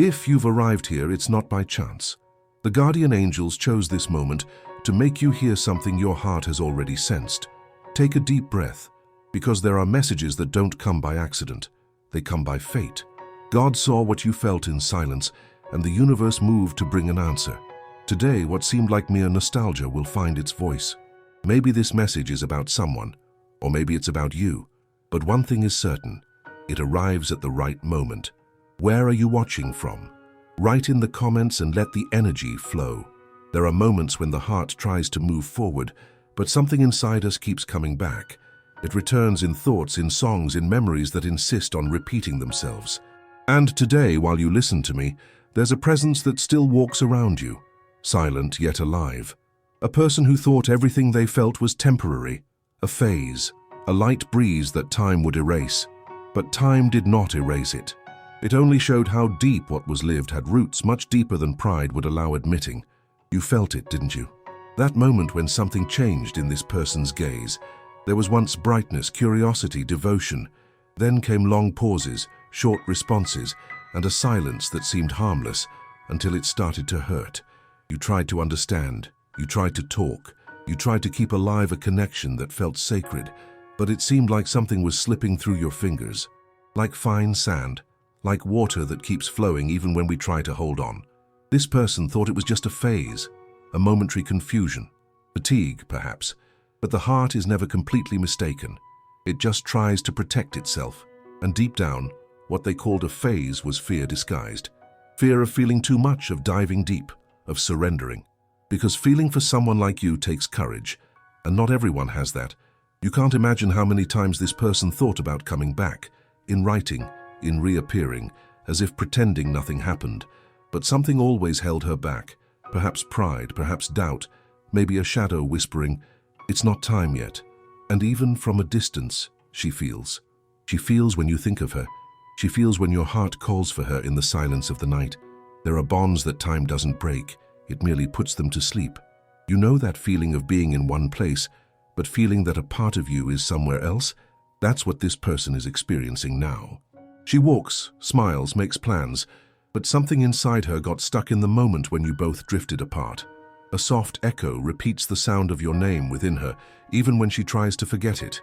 If you've arrived here, it's not by chance. The guardian angels chose this moment to make you hear something your heart has already sensed. Take a deep breath, because there are messages that don't come by accident. They come by fate. God saw what you felt in silence, and the universe moved to bring an answer. Today, what seemed like mere nostalgia will find its voice. Maybe this message is about someone, or maybe it's about you. But one thing is certain, it arrives at the right moment. Where are you watching from? Write in the comments and let the energy flow. There are moments when the heart tries to move forward, but something inside us keeps coming back. It returns in thoughts, in songs, in memories that insist on repeating themselves. And today, while you listen to me, there's a presence that still walks around you, silent yet alive. A person who thought everything they felt was temporary, a phase, a light breeze that time would erase. But time did not erase it. It only showed how deep what was lived had roots much deeper than pride would allow admitting. You felt it, didn't you? That moment when something changed in this person's gaze. There was once brightness, curiosity, devotion. Then came long pauses, short responses, and a silence that seemed harmless until it started to hurt. You tried to understand. You tried to talk. You tried to keep alive a connection that felt sacred, but it seemed like something was slipping through your fingers. Like fine sand, like water that keeps flowing even when we try to hold on. This person thought it was just a phase, a momentary confusion, fatigue perhaps, but the heart is never completely mistaken. It just tries to protect itself, and deep down, what they called a phase was fear disguised. Fear of feeling too much, of diving deep, of surrendering. Because feeling for someone like you takes courage, and not everyone has that. You can't imagine how many times this person thought about coming back, in writing, in reappearing, as if pretending nothing happened. But something always held her back. Perhaps pride, perhaps doubt, maybe a shadow whispering, "It's not time yet." And even from a distance, she feels. She feels when you think of her. She feels when your heart calls for her in the silence of the night. There are bonds that time doesn't break. It merely puts them to sleep. You know that feeling of being in one place, but feeling that a part of you is somewhere else? That's what this person is experiencing now. She walks, smiles, makes plans, but something inside her got stuck in the moment when you both drifted apart. A soft echo repeats the sound of your name within her, even when she tries to forget it.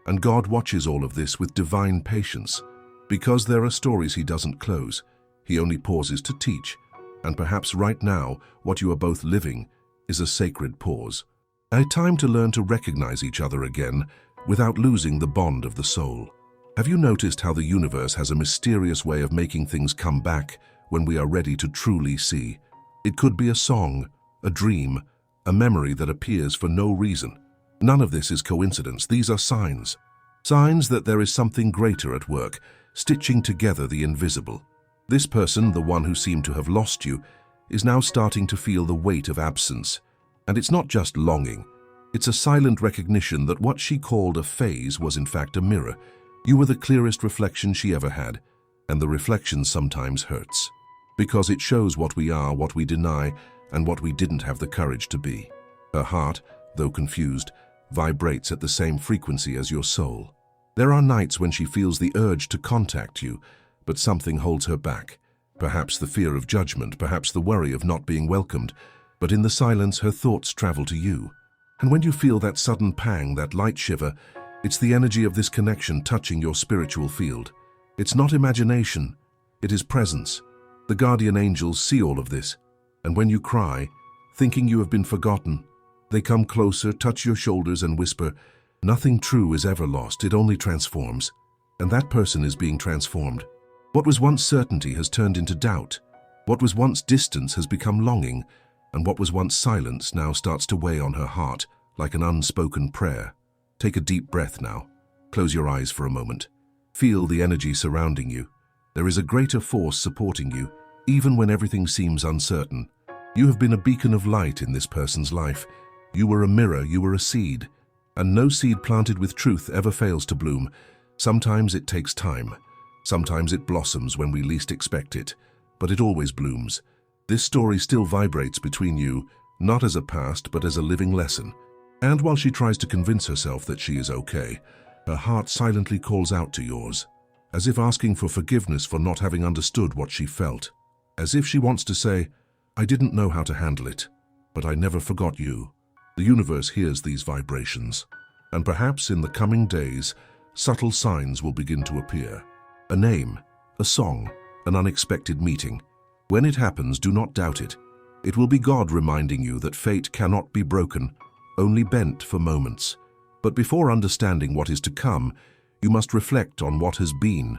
And God watches all of this with divine patience. Because there are stories He doesn't close, He only pauses to teach. And perhaps right now, what you are both living is a sacred pause. A time to learn to recognize each other again without losing the bond of the soul. Have you noticed how the universe has a mysterious way of making things come back when we are ready to truly see? It could be a song, a dream, a memory that appears for no reason. None of this is coincidence. These are signs. Signs that there is something greater at work, stitching together the invisible. This person, the one who seemed to have lost you, is now starting to feel the weight of absence. And it's not just longing. It's a silent recognition that what she called a phase was in fact a mirror. You were the clearest reflection she ever had, and the reflection sometimes hurts. Because it shows what we are, what we deny, and what we didn't have the courage to be. Her heart, though confused, vibrates at the same frequency as your soul. There are nights when she feels the urge to contact you, but something holds her back. Perhaps the fear of judgment, perhaps the worry of not being welcomed, but in the silence her thoughts travel to you. And when you feel that sudden pang, that light shiver, it's the energy of this connection touching your spiritual field. It's not imagination, it is presence. The guardian angels see all of this, and when you cry, thinking you have been forgotten, they come closer, touch your shoulders and whisper, "Nothing true is ever lost, it only transforms." And that person is being transformed. What was once certainty has turned into doubt. What was once distance has become longing, and what was once silence now starts to weigh on her heart like an unspoken prayer. Take a deep breath now. Close your eyes for a moment. Feel the energy surrounding you. There is a greater force supporting you, even when everything seems uncertain. You have been a beacon of light in this person's life. You were a mirror, you were a seed. And no seed planted with truth ever fails to bloom. Sometimes it takes time. Sometimes it blossoms when we least expect it. But it always blooms. This story still vibrates between you, not as a past, but as a living lesson. And while she tries to convince herself that she is okay, her heart silently calls out to yours, as if asking for forgiveness for not having understood what she felt. as if she wants to say, "I didn't know how to handle it, but I never forgot you." The universe hears these vibrations, and perhaps in the coming days, subtle signs will begin to appear. A name, a song, an unexpected meeting. When it happens, do not doubt it. It will be God reminding you that fate cannot be broken, only bent for moments. But before understanding what is to come, you must reflect on what has been.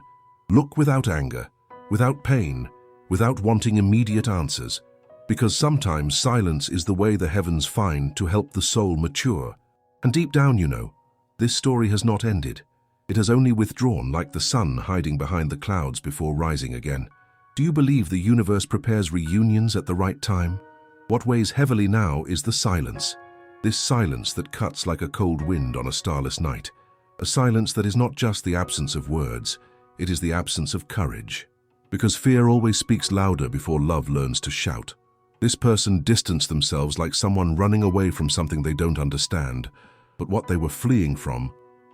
Look without anger, without pain, without wanting immediate answers, because sometimes silence is the way the heavens find to help the soul mature. And deep down, you know, this story has not ended. It has only withdrawn, like the sun hiding behind the clouds before rising again. Do you believe the universe prepares reunions at the right time? What weighs heavily now is the silence. This silence that cuts like a cold wind on a starless night. A silence that is not just the absence of words, it is the absence of courage. Because fear always speaks louder before love learns to shout. This person distanced themselves like someone running away from something they don't understand. But what they were fleeing from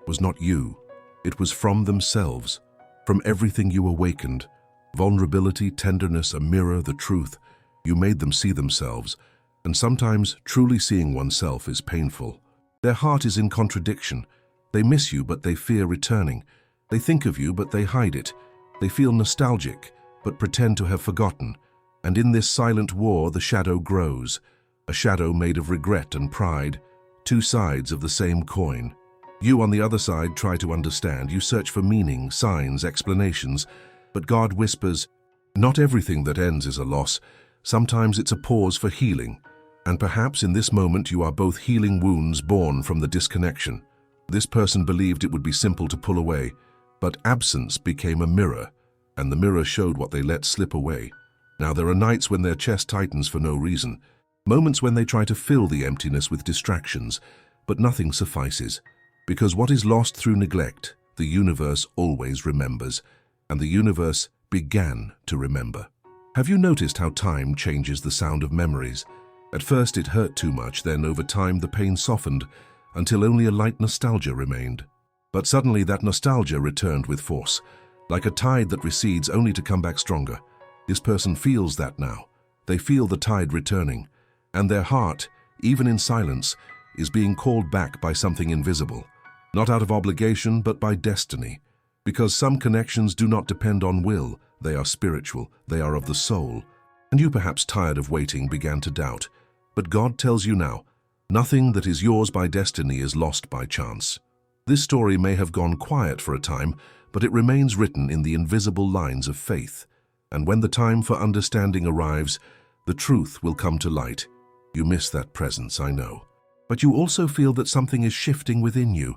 was not you. It was from themselves, from everything you awakened. Vulnerability, tenderness, a mirror, the truth. You made them see themselves, and sometimes truly seeing oneself is painful. Their heart is in contradiction. They miss you, but they fear returning. They think of you, but they hide it. They feel nostalgic, but pretend to have forgotten. And in this silent war, the shadow grows. A shadow made of regret and pride, two sides of the same coin. You on the other side try to understand. You search for meaning, signs, explanations. But God whispers, not everything that ends is a loss. Sometimes it's a pause for healing. And perhaps in this moment you are both healing wounds born from the disconnection. This person believed it would be simple to pull away, but absence became a mirror, and the mirror showed what they let slip away. Now there are nights when their chest tightens for no reason, moments when they try to fill the emptiness with distractions, but nothing suffices. Because what is lost through neglect, the universe always remembers, and the universe began to remember. Have you noticed how time changes the sound of memories? At first it hurt too much, then over time the pain softened, until only a light nostalgia remained. But suddenly that nostalgia returned with force, like a tide that recedes only to come back stronger. This person feels that now. They feel the tide returning, and their heart, even in silence, is being called back by something invisible. Not out of obligation, but by destiny. Because some connections do not depend on will, they are spiritual, they are of the soul. And you, perhaps tired of waiting, began to doubt. But God tells you now, nothing that is yours by destiny is lost by chance. This story may have gone quiet for a time, but it remains written in the invisible lines of faith. And when the time for understanding arrives, the truth will come to light. You miss that presence, I know. But you also feel that something is shifting within you,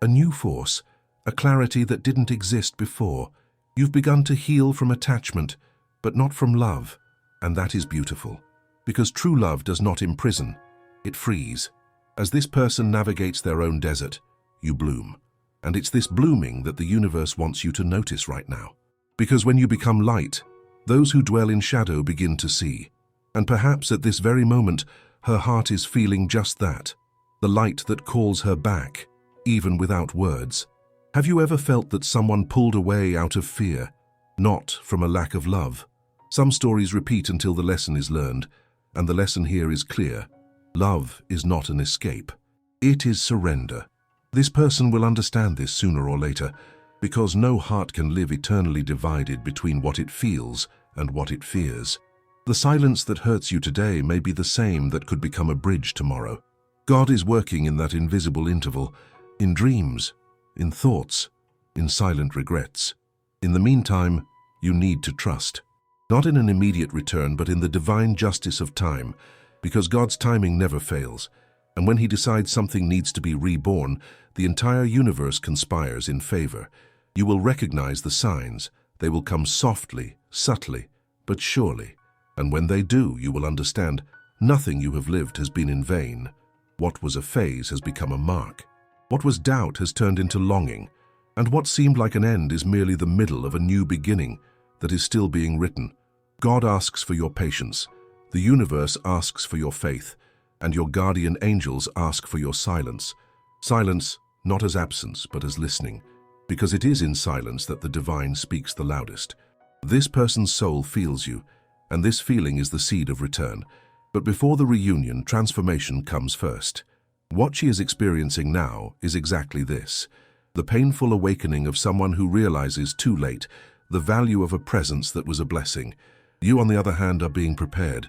a new force, a clarity that didn't exist before. You've begun to heal from attachment, but not from love, and that is beautiful. Because true love does not imprison, it frees. As this person navigates their own desert, you bloom. And it's this blooming that the universe wants you to notice right now. Because when you become light, those who dwell in shadow begin to see. And perhaps at this very moment, her heart is feeling just that, the light that calls her back, even without words. Have you ever felt that someone pulled away out of fear, not from a lack of love? Some stories repeat until the lesson is learned, and the lesson here is clear. Love is not an escape. It is surrender. This person will understand this sooner or later, because no heart can live eternally divided between what it feels and what it fears. The silence that hurts you today may be the same that could become a bridge tomorrow. God is working in that invisible interval, in dreams, in thoughts, in silent regrets. In the meantime, you need to trust. Not in an immediate return, but in the divine justice of time, because God's timing never fails. And when He decides something needs to be reborn, the entire universe conspires in favor. You will recognize the signs. They will come softly, subtly, but surely. And when they do, you will understand nothing you have lived has been in vain. What was a phase has become a mark. What was doubt has turned into longing. And what seemed like an end is merely the middle of a new beginning that is still being written. God asks for your patience. The universe asks for your faith. And your guardian angels ask for your silence. Silence, not as absence, but as listening. Because it is in silence that the divine speaks the loudest. This person's soul feels you. and this feeling is the seed of return. But before the reunion, transformation comes first. What she is experiencing now is exactly this: the painful awakening of someone who realizes too late the value of a presence that was a blessing. You, on the other hand, are being prepared.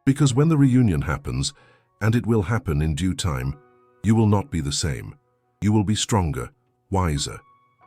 Because when the reunion happens, and it will happen in due time, you will not be the same. You will be stronger, wiser,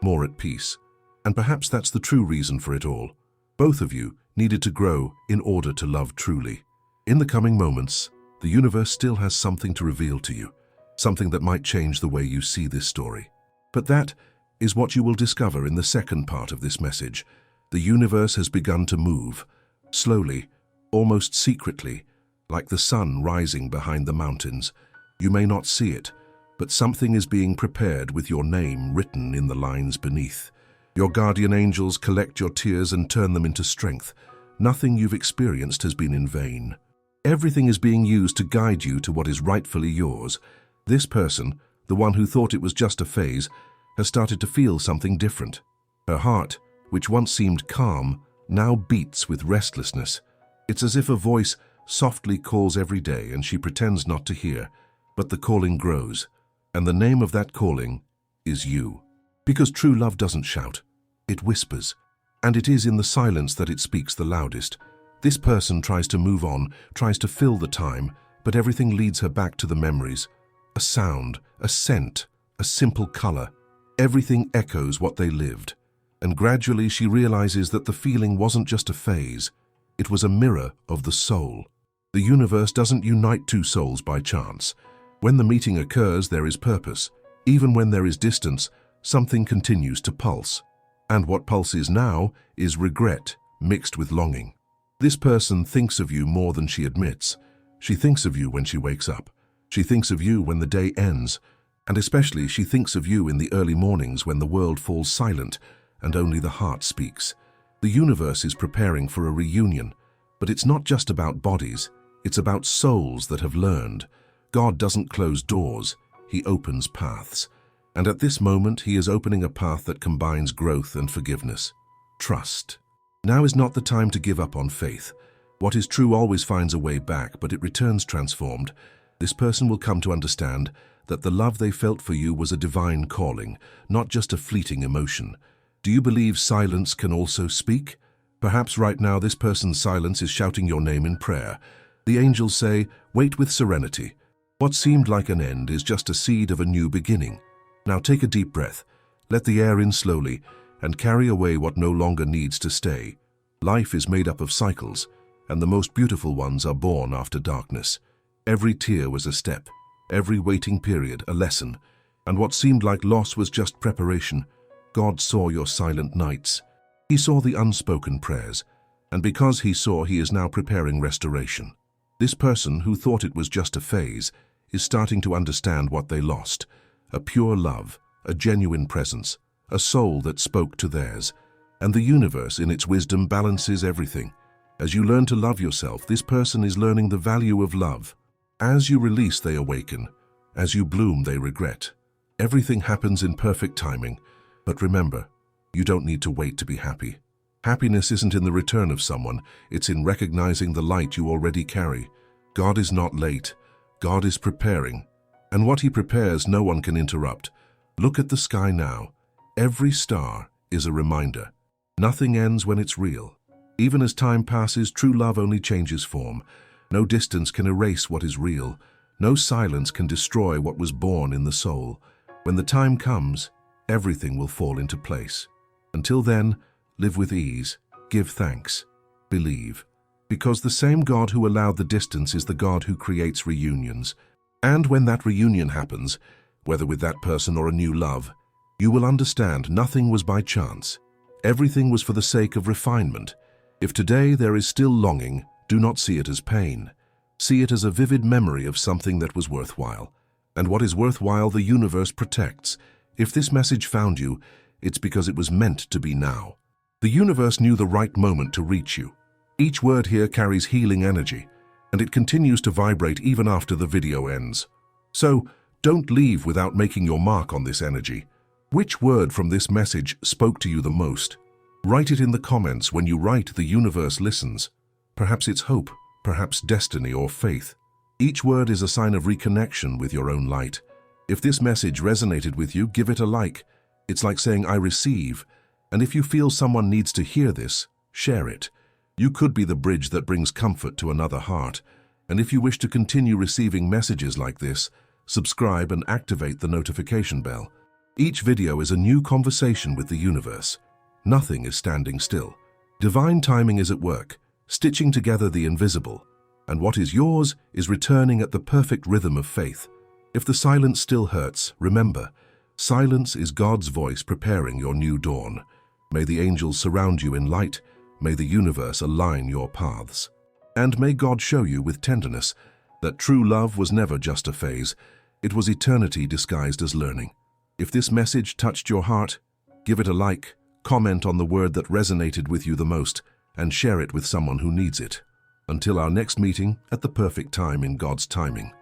more at peace. And perhaps that's the true reason for it all. Both of you needed to grow in order to love truly. In the coming moments, the universe still has something to reveal to you, something that might change the way you see this story. But that is what you will discover in the second part of this message. The universe has begun to move, slowly, almost secretly, like the sun rising behind the mountains. You may not see it, but something is being prepared with your name written in the lines beneath. Your guardian angels collect your tears and turn them into strength. Nothing you've experienced has been in vain. Everything is being used to guide you to what is rightfully yours. This person, the one who thought it was just a phase, has started to feel something different. Her heart, which once seemed calm, now beats with restlessness. It's as if a voice softly calls every day and she pretends not to hear. But the calling grows, and the name of that calling is you. Because true love doesn't shout, it whispers. And it is in the silence that it speaks the loudest. This person tries to move on, tries to fill the time, but everything leads her back to the memories. A sound, a scent, a simple color. Everything echoes what they lived. And gradually she realizes that the feeling wasn't just a phase. It was a mirror of the soul. The universe doesn't unite two souls by chance. When the meeting occurs, there is purpose. Even when there is distance, something continues to pulse. And what pulses now is regret mixed with longing. This person thinks of you more than she admits. She thinks of you when she wakes up. She thinks of you when the day ends. And especially she thinks of you in the early mornings when the world falls silent and only the heart speaks. The universe is preparing for a reunion, but it's not just about bodies. It's about souls that have learned. God doesn't close doors, He opens paths. And at this moment, He is opening a path that combines growth and forgiveness. Trust. Now is not the time to give up on faith. What is true always finds a way back, but it returns transformed. This person will come to understand that the love they felt for you was a divine calling, not just a fleeting emotion. Do you believe silence can also speak? Perhaps right now this person's silence is shouting your name in prayer. The angels say, wait with serenity. What seemed like an end is just a seed of a new beginning. Now take a deep breath, let the air in slowly, and carry away what no longer needs to stay. Life is made up of cycles, and the most beautiful ones are born after darkness. Every tear was a step, every waiting period a lesson, and what seemed like loss was just preparation. God saw your silent nights. He saw the unspoken prayers, and because He saw, He is now preparing restoration. This person who thought it was just a phase is starting to understand what they lost. A pure love, a genuine presence, a soul that spoke to theirs. And the universe in its wisdom balances everything. As you learn to love yourself, this person is learning the value of love. As you release, they awaken. As you bloom, they regret. Everything happens in perfect timing. But remember, you don't need to wait to be happy. Happiness isn't in the return of someone, it's in recognizing the light you already carry. God is not late. God is preparing. And what He prepares, no one can interrupt. Look at the sky now. Every star is a reminder. Nothing ends when it's real. Even as time passes, true love only changes form. No distance can erase what is real. No silence can destroy what was born in the soul. When the time comes, everything will fall into place. Until then, live with ease, give thanks, believe. Because the same God who allowed the distance is the God who creates reunions. And when that reunion happens, whether with that person or a new love, you will understand nothing was by chance. Everything was for the sake of refinement. If today there is still longing, do not see it as pain. See it as a vivid memory of something that was worthwhile. And what is worthwhile, the universe protects. If this message found you, it's because it was meant to be now. The universe knew the right moment to reach you. Each word here carries healing energy, and it continues to vibrate even after the video ends. So, don't leave without making your mark on this energy. Which word from this message spoke to you the most? Write it in the comments. When you write, the universe listens. Perhaps it's hope, perhaps destiny or faith. Each word is a sign of reconnection with your own light. If this message resonated with you, give it a like. It's like saying, I receive. And if you feel someone needs to hear this, share it. You could be the bridge that brings comfort to another heart. And if you wish to continue receiving messages like this, subscribe and activate the notification bell. Each video is a new conversation with the universe. Nothing is standing still. Divine timing is at work, stitching together the invisible. And what is yours is returning at the perfect rhythm of faith. If the silence still hurts, remember, silence is God's voice preparing your new dawn. May the angels surround you in light. May the universe align your paths. And may God show you with tenderness that true love was never just a phase. It was eternity disguised as learning. If this message touched your heart, give it a like, comment on the word that resonated with you the most, and share it with someone who needs it. Until our next meeting, at the perfect time in God's timing.